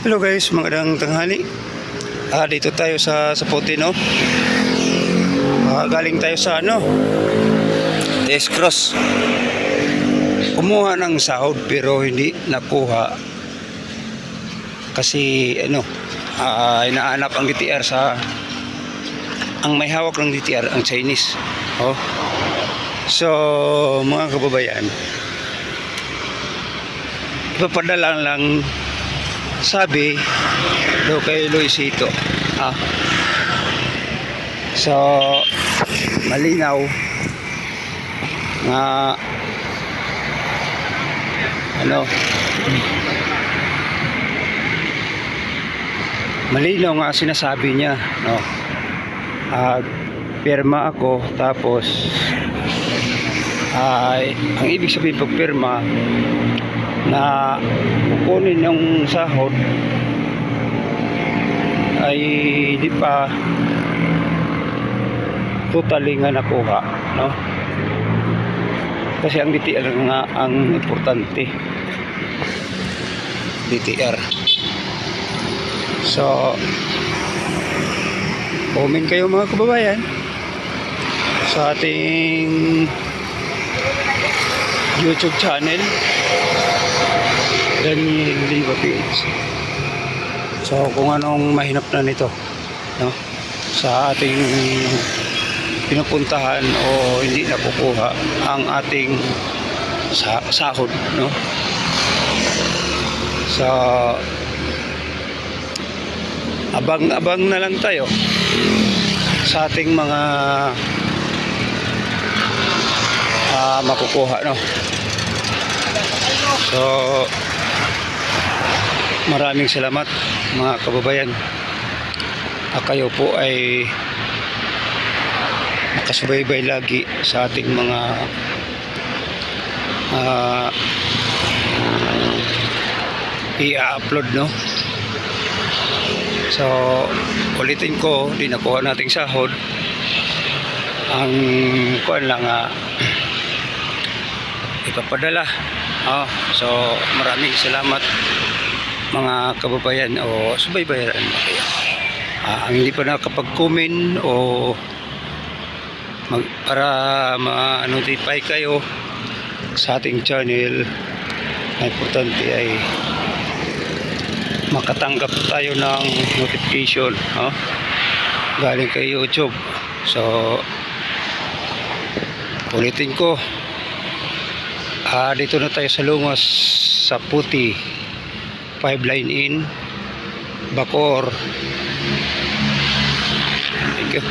Hello guys, magandang tanghali. Dito tayo sa Puti, no? Galing tayo sa Test Cross. Kumuha ng sahod pero hindi nakuha. Kasi inaanap ang DTR ang may hawak ng DTR ang Chinese. Oh. So, mga kababayan, ipapadala lang sabi daw kay Luisito. So malinaw na malinaw nga sinasabi niya, no? Pirma ako, tapos ang ibig sabihin pag pirma na kukunin yung sahod ay hindi pa totally nga nakuha, no? Kasi ang DTR nga ang importante, DTR. So comment kayo mga kababayan sa ating YouTube channel Daniel Liva page. So kung anong mahinap na nito, no, sa ating pinupuntahan o hindi nakukuha ang ating sahod, no? So abang na lang tayo sa ating mga makukuha, no? So maraming salamat mga kababayan. Kayo po ay makasubaybay lagi sa ating mga i-upload, no? So ulitin ko, di nakuha nating sahod. Ang kuan lang ipapadala. So maraming salamat mga kababayan o subaybayan kayo. Ang hindi pa nakapag-comment o para ma-notify kayo sa ating channel, ang importante ay makatanggap tayo ng notification, galing kay YouTube. So ulitin ko, dito na tayo sa Lungos, sa Puti, 5 line in, Bacoor. Thank you.